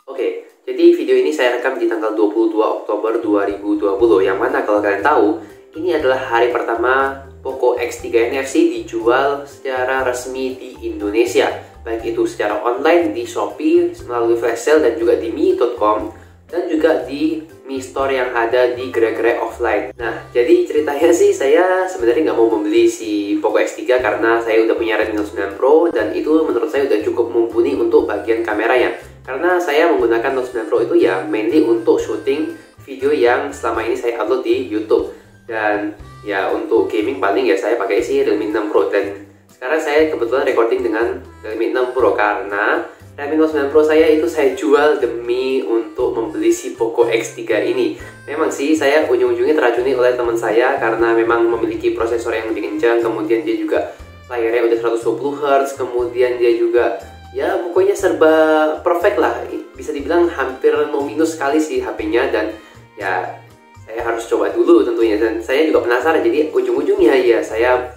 Oke, jadi video ini saya rekam di tanggal 22 Oktober 2020, yang mana kalau kalian tahu, ini adalah hari pertama Poco X3 NFC dijual secara resmi di Indonesia, baik itu secara online di Shopee, melalui flash sale, dan juga di mi.com, dan juga di Mi Store yang ada di gerai-gerai offline. Nah, jadi ceritanya sih saya sebenarnya nggak mau membeli si Poco X3 karena saya udah punya Redmi Note 9 Pro, dan itu menurut saya udah cukup mumpuni untuk bagian kameranya. Karena saya menggunakan Note 9 Pro itu ya mainly untuk syuting video yang selama ini saya upload di YouTube. Dan ya untuk gaming paling ya saya pakai sih Realme 6 Pro, dan sekarang saya kebetulan recording dengan Realme 6 Pro karena Realme Note 9 Pro saya itu saya jual demi untuk membeli si Poco X3 ini. Memang sih saya ujung-ujungnya teracuni oleh teman saya karena memang memiliki prosesor yang lebih kencang, kemudian dia juga layarnya udah 120 Hz, kemudian dia juga ya pokoknya serba perfect lah, bisa dibilang hampir no minus sekali sih HP-nya. Dan ya saya harus coba dulu tentunya, dan saya juga penasaran. Jadi ujung-ujungnya ya saya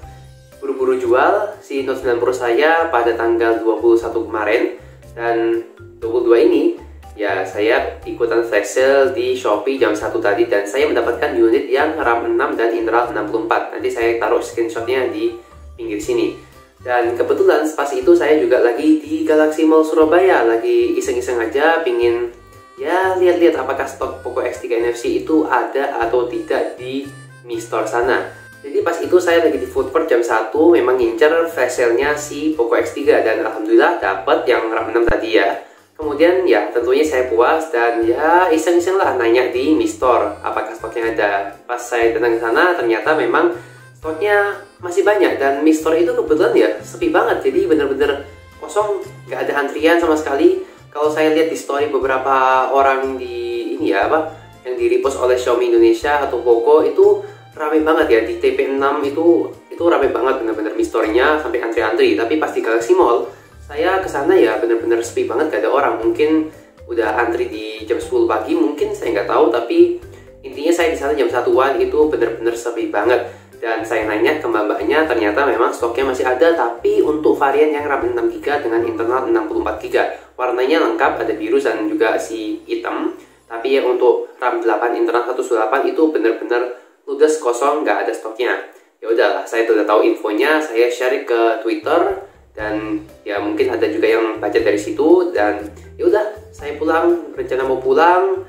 buru-buru jual si Note 9 Pro saya pada tanggal 21 kemarin, dan 22 ini ya saya ikutan flash sale di Shopee jam 1 tadi, dan saya mendapatkan unit yang RAM 6 dan internal 64. Nanti saya taruh screenshotnya di pinggir sini. Dan kebetulan pas itu saya juga lagi di Galaxy Mall Surabaya, lagi iseng-iseng aja pingin ya lihat-lihat apakah stok Poco X3 NFC itu ada atau tidak di Mi Store sana. Jadi pas itu saya lagi di food court jam 1 memang ngincer flash sale-nya si Poco X3, dan alhamdulillah dapat yang RAM 6 tadi ya. Kemudian ya tentunya saya puas dan ya iseng-iseng lah nanya di Mi Store apakah stoknya ada. Pas saya datang ke sana ternyata memang stoknya masih banyak, dan Mi Store itu kebetulan ya sepi banget, jadi bener-bener kosong, nggak ada antrian sama sekali. Kalau saya lihat di story beberapa orang di ini ya apa yang di repost oleh Xiaomi Indonesia atau Poco itu rame banget ya, di TP6 itu rame banget bener-bener Mi Store-nya sampai antri-antri. Tapi pas di Galaxy Mall saya kesana ya bener-bener sepi banget, gak ada orang. Mungkin udah antri di jam 10 pagi, mungkin saya nggak tahu, tapi intinya saya di sana jam 1-an itu bener-bener sepi banget. Dan saya nanya ke mbak-mbaknya, ternyata memang stoknya masih ada, tapi untuk varian yang RAM 6GB dengan internal 64GB. Warnanya lengkap, ada biru dan juga si hitam. Tapi yang untuk RAM 8 internal 128 itu benar-benar ludes kosong, nggak ada stoknya. Ya udahlah, saya sudah tahu infonya, saya share ke Twitter, dan ya mungkin ada juga yang baca dari situ. Dan ya udah, saya pulang, rencana mau pulang,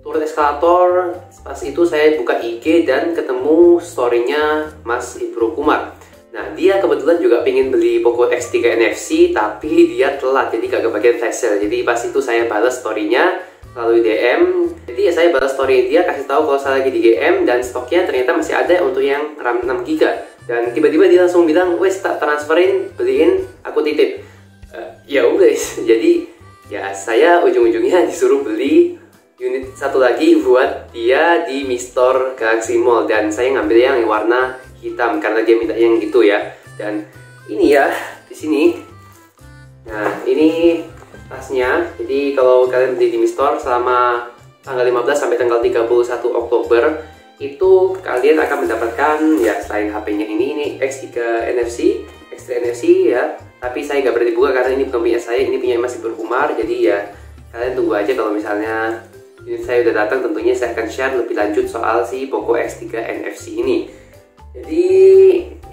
turun eskalator. Pas itu saya buka IG dan ketemu story-nya Mas Ibro Kumar. Nah, dia kebetulan juga pengen beli Poco X3 NFC, tapi dia telat, jadi gak kebagian flash sale. Jadi pas itu saya balas story-nya melalui DM. Jadi ya saya balas story dia, kasih tahu kalau saya lagi di GM dan stoknya ternyata masih ada untuk yang RAM 6GB. Dan tiba-tiba dia langsung bilang, wes tak transferin, beliin, aku titip. Ya udah, jadi ya saya ujung-ujungnya disuruh beli unit satu lagi buat dia di Mi Store Galaxy Mall, dan saya ngambil yang warna hitam karena dia minta yang gitu ya. Dan ini ya di sini. Nah, ini tasnya. Jadi kalau kalian beli di Mi Store selama tanggal 15 sampai tanggal 31 Oktober itu kalian akan mendapatkan ya selain HP-nya ini X3 NFC, X3 NFC ya. Tapi saya nggak berani buka karena ini bukan punya saya, ini punya Mas Ibro Kumar. Jadi ya kalian tunggu aja, kalau misalnya unit saya udah datang tentunya saya akan share lebih lanjut soal si Poco X3 NFC ini. Jadi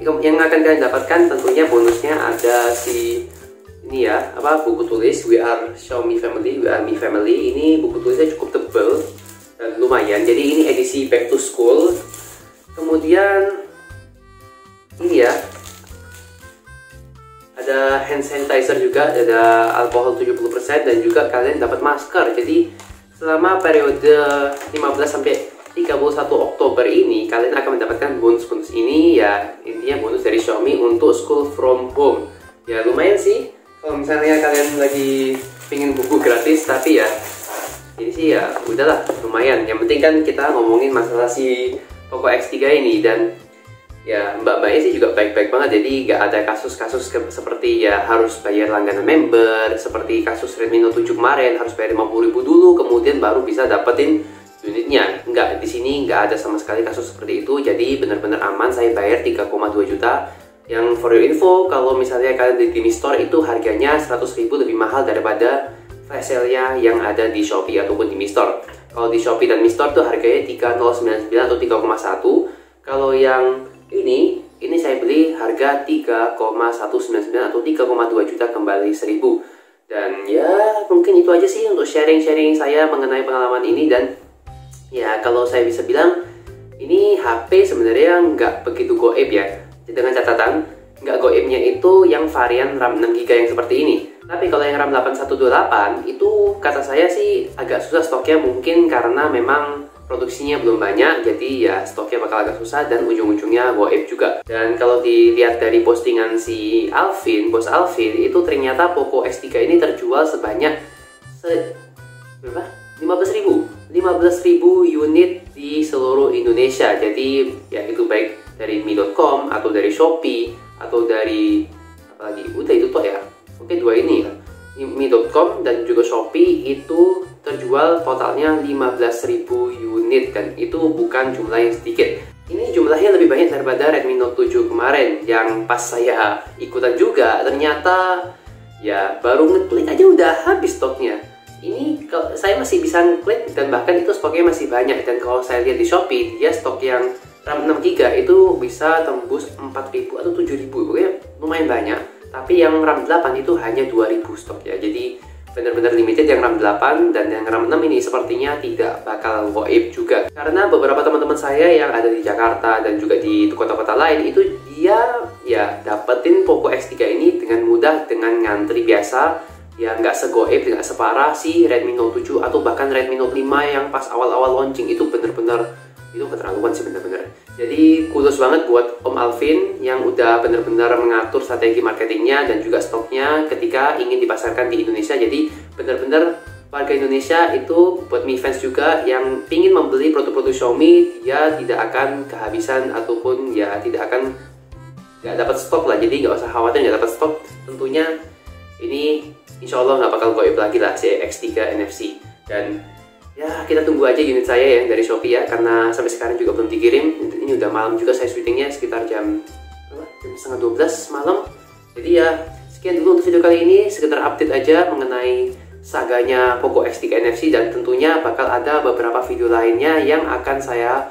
yang akan kalian dapatkan tentunya bonusnya ada si ini ya, apa, buku tulis We Are Xiaomi Family, We Are Mi Family. Ini buku tulisnya cukup tebal dan lumayan. Jadi ini edisi back to school. Kemudian ini ya, ada hand sanitizer juga, ada alkohol 70%, dan juga kalian dapat masker. Jadi selama periode 15 sampai 31 Oktober ini kalian akan mendapatkan bonus-bonus ini ya. Intinya bonus dari Xiaomi untuk school from home. Ya lumayan sih kalau misalnya kalian lagi pingin buku gratis, tapi ya ini sih ya udahlah lumayan. Yang penting kan kita ngomongin masalah si Poco X3 ini, dan ya mbak-mbaknya sih juga baik-baik banget. Jadi nggak ada kasus-kasus seperti ya harus bayar langganan member, seperti kasus Redmi Note 7 kemarin harus bayar 50.000 dulu kemudian baru bisa dapetin unitnya. Nggak, di sini nggak ada sama sekali kasus seperti itu. Jadi benar-benar aman. Saya bayar 3,2 juta. Yang for your info, kalau misalnya kalian di Mi Store itu harganya 100.000 lebih mahal daripada flash sale-nya yang ada di Shopee ataupun di Mi Store. Kalau di Shopee dan Mi Store tuh harganya 3099 atau 3,1. Kalau yang ini saya beli harga 3,199 atau 3,2 juta kembali 1000. Dan ya mungkin itu aja sih untuk sharing-sharing saya mengenai pengalaman ini. Dan ya kalau saya bisa bilang ini HP sebenarnya nggak begitu goib ya, dengan catatan nggak goibnya itu yang varian RAM 6GB yang seperti ini. Tapi kalau yang RAM 8128 itu kata saya sih agak susah stoknya, mungkin karena memang produksinya belum banyak, jadi ya stoknya bakal agak susah dan ujung-ujungnya goib juga. Dan kalau dilihat dari postingan si Alvin, bos Alvin, itu ternyata Poco X3 ini terjual sebanyak berapa? 15.000 unit di seluruh Indonesia. Jadi ya itu baik dari mi.com atau dari Shopee atau dari apa lagi? Udah itu toh ya. Oke, dua ini ya. mi.com dan juga Shopee itu terjual totalnya 15.000 unit, dan itu bukan jumlah yang sedikit. Ini jumlahnya lebih banyak daripada Redmi Note 7 kemarin yang pas saya ikutan juga ternyata ya baru ngeklik aja udah habis stoknya. Ini kalau saya masih bisa ngeklik dan bahkan itu stoknya masih banyak. Dan kalau saya lihat di Shopee, dia stok yang RAM 6GB itu bisa tembus 4.000 atau 7.000, pokoknya lumayan banyak. Tapi yang RAM 8 itu hanya 2.000 stok ya. Jadi benar-benar limited yang RAM 8, dan yang RAM 6 ini sepertinya tidak bakal goib juga. Karena beberapa teman-teman saya yang ada di Jakarta dan juga di kota-kota lain itu dia ya dapetin Poco X3 ini dengan mudah dengan ngantri biasa. Ya nggak segoib, nggak separah si Redmi Note 7 atau bahkan Redmi Note 5 yang pas awal-awal launching itu bener-bener itu keterlaluan sih bener-bener. Jadi kudos banget buat Om Alvin yang udah bener-bener mengatur strategi marketingnya dan juga stoknya ketika ingin dipasarkan di Indonesia. Jadi bener-bener warga Indonesia itu buat Mi fans juga yang ingin membeli produk-produk Xiaomi, dia tidak akan kehabisan ataupun ya tidak akan nggak dapat stok lah. Jadi nggak usah khawatir nggak dapat stok. Tentunya ini insya Allah nggak bakal goib lagi lah si X3 NFC. Dan ya kita tunggu aja unit saya ya dari Shopee ya, karena sampai sekarang juga belum dikirim. Ini udah malam juga, saya syutingnya sekitar jam setengah 12 malam. Jadi ya sekian dulu untuk video kali ini, sekedar update aja mengenai saganya Poco X3 NFC. Dan tentunya bakal ada beberapa video lainnya yang akan saya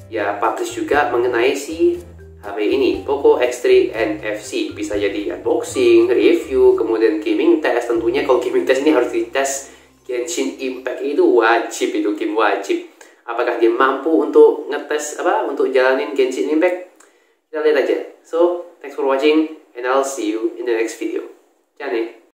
ya publish juga mengenai si HP ini, Poco X3 NFC. Bisa jadi unboxing, review, kemudian gaming test. Tentunya kalau gaming test ini harus dites Genshin Impact, itu wajib, itu game wajib. Apakah dia mampu untuk ngetes untuk jalanin Genshin Impact? Kita lihat aja. So, thanks for watching and I'll see you in the next video. Ciao nih.